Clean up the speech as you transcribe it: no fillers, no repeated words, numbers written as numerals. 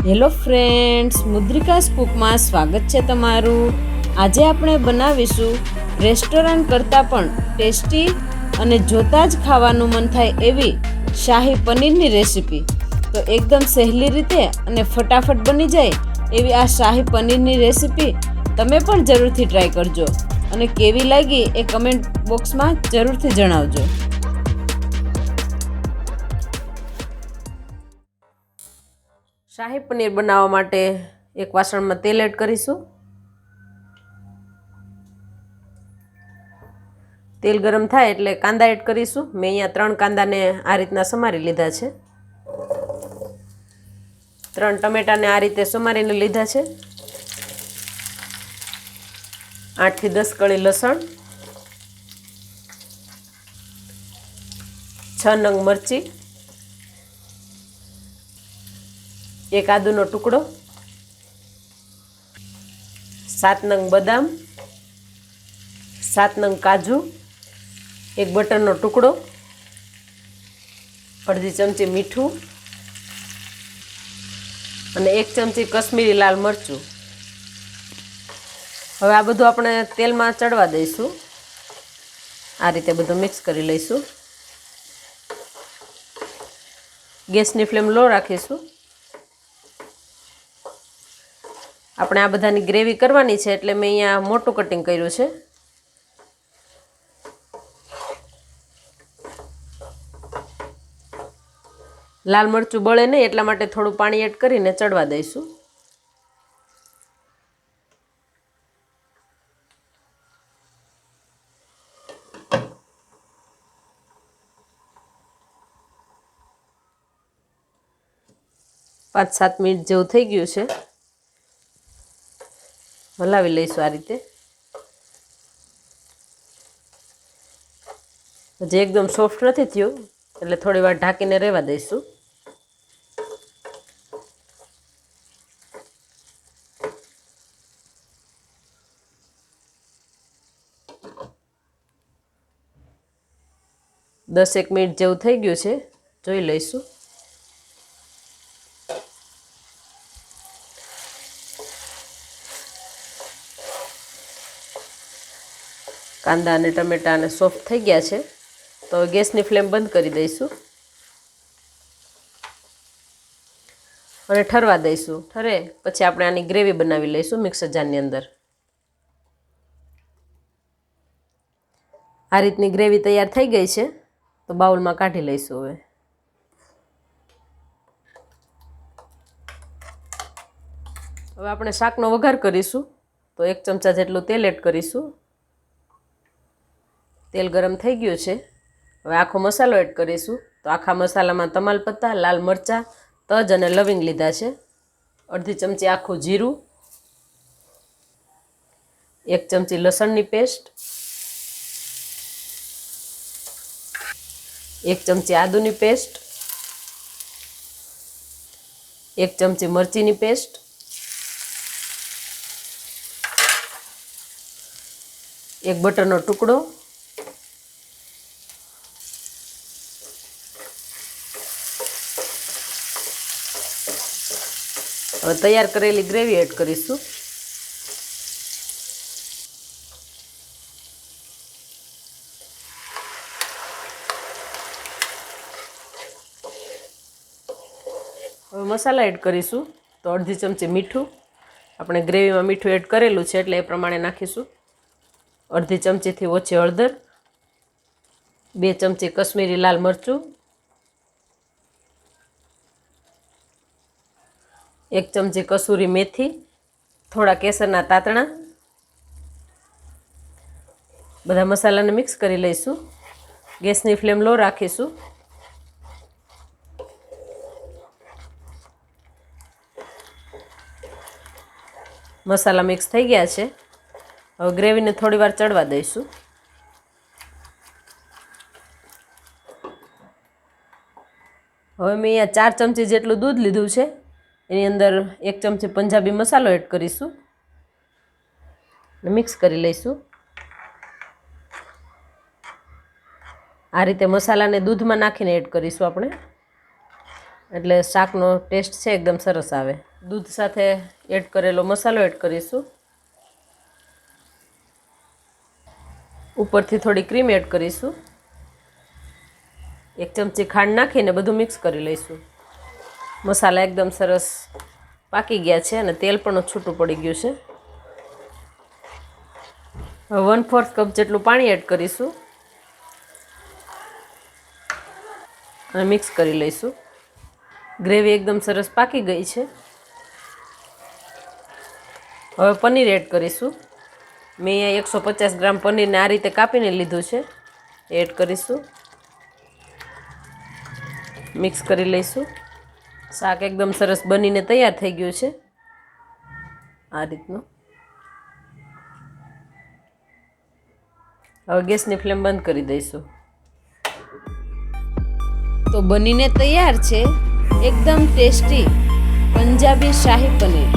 Hello friends, મુદ્રિકાસ કુકમાં સ્વાગત છે તમારું। આજે આપણે બનાવીશું રેસ્ટોરન્ટ કરતાં પણ ટેસ્ટી અને જોતાં જ ખાવાનું મન થાય એવી શાહી પનીરની રેસીપી। તો એકદમ સહેલી રીતે અને ફટાફટ બની જાય એવી આ શાહી પનીરની રેસીપી તમે પણ જરૂરથી ટ્રાય કરજો અને કેવી લાગી એ કમેન્ટ બોક્સમાં જરૂરથી જણાવજો। શાહી પનીર બનાવવા માટે એક વાસણમાં તેલ એડ કરીશું। તેલ ગરમ થાય એટલે કાંદા એડ કરીશું। મેં અહીંયા 3 કાંદાને આ રીતના સમારી લીધા છે। 3 ટમેટાને આ રીતે સમારીને લીધા છે। 8 થી 10 કળી લસણ, 6 નંગ મરચી, 1 આદુનો ટુકડો, 7 નંગ બદામ, 7 નંગ કાજુ, 1 બટરનો ટુકડો, અડધી ચમચી મીઠું અને 1 ચમચી કશ્મીરી લાલ મરચું। હવે આ બધું આપણે તેલમાં ચડવા દઈશું। આ રીતે બધું મિક્સ કરી લઈશું। ગેસની ફ્લેમ લો રાખીશું। આપણે આ બધાની ગ્રેવી કરવાની છે એટલે મેં અહીંયા મોટું કટિંગ કર્યું છે। લાલ મરચું બળે નહીં એટલા માટે થોડું પાણી એડ કરીને ચડવા દઈશું। પાંચ 7 મિનિટ જેવું થઈ ગયું છે। હલાવી લઈશું આ રીતે। હજી એકદમ સોફ્ટ નથી થયું એટલે થોડી વાર ઢાંકીને રહેવા દઈશું। દસ 1 મિનિટ જેવું થઈ ગયું છે, જોઈ લઈશું। કાંદા અને ટમેટા અને સોફ્ટ થઈ ગયા છે તો ગેસની ફ્લેમ બંધ કરી દઈશું અને ઠરવા દઈશું। ઠરે પછી આપણે આની ગ્રેવી બનાવી લઈશું મિક્સર જારની અંદર। આ રીતની ગ્રેવી તૈયાર થઈ ગઈ છે તો બાઉલમાં કાઢી લઈશું। હવે આપણે શાકનો વઘાર કરીશું તો 1 ચમચા જેટલું તેલ એડ કરીશું। તેલ ગરમ થઈ ગયું છે। હવે આખો મસાલો એડ કરીશું તો આખા મસાલામાં તમાલપત્તા, લાલ મરચાં, તજ અને લવિંગ લીધા છે। અડધી ચમચી આખું જીરું, 1 ચમચી લસણની પેસ્ટ, 1 ચમચી આદુની પેસ્ટ, 1 ચમચી મરચીની પેસ્ટ, 1 બટરનો ટુકડો, હવે તૈયાર કરેલી ગ્રેવી એડ કરીશું। હવે મસાલા એડ કરીશું તો અડધી ચમચી મીઠું, આપણે ગ્રેવીમાં મીઠું એડ કરેલું છે એટલે એ પ્રમાણે નાખીશું। અડધી ચમચીથી ઓછી હળદર, 2 ચમચી કશ્મીરી લાલ મરચું, 1 ચમચી કસૂરી મેથી, થોડા કેસરના તાતણા। બધા મસાલાને મિક્સ કરી લઈશું। ગેસની ફ્લેમ લો રાખીશું। મસાલા મિક્સ થઈ ગયા છે। હવે ગ્રેવીને થોડી વાર ચડવા દઈશું। હવે મેં અહીંયા 4 ચમચી જેટલું દૂધ લીધું છે, એની અંદર 1 ચમચી પંજાબી મસાલો એડ કરીશું અને મિક્સ કરી લઈશું। આ રીતે મસાલાને દૂધમાં નાખીને એડ કરીશું આપણે, એટલે શાકનો ટેસ્ટ છે એકદમ સરસ આવે। દૂધ સાથે એડ કરેલો મસાલો એડ કરીશું. ઉપરથી થોડી ક્રીમ એડ કરીશું. 1 ચમચી ખાંડ નાખીને બધું મિક્સ કરી લઈશું. મસાલા એકદમ સરસ પાકી ગયા છે અને તેલ પણ છૂટું પડી ગયું છે. હવે 1/4 કપ જેટલું પાણી એડ કરીશું અને મિક્સ કરી લઈશું. ગ્રેવી એકદમ સરસ પાકી ગઈ છે. હવે પનીર એડ કરીશું. મેં અહીંયા 150 ગ્રામ પનીરને આ રીતે કાપીને લીધું છે. એડ કરીશું. મિક્સ કરી લઈશું. શાક એકદમ સરસ બનીને તૈયાર થઈ ગયું છે. આ રીતનું. હવે ગેસની ફ્લેમ બંધ કરી દઈશું. તો બનીને તૈયાર છે એકદમ ટેસ્ટી પંજાબી શાહી પનીર.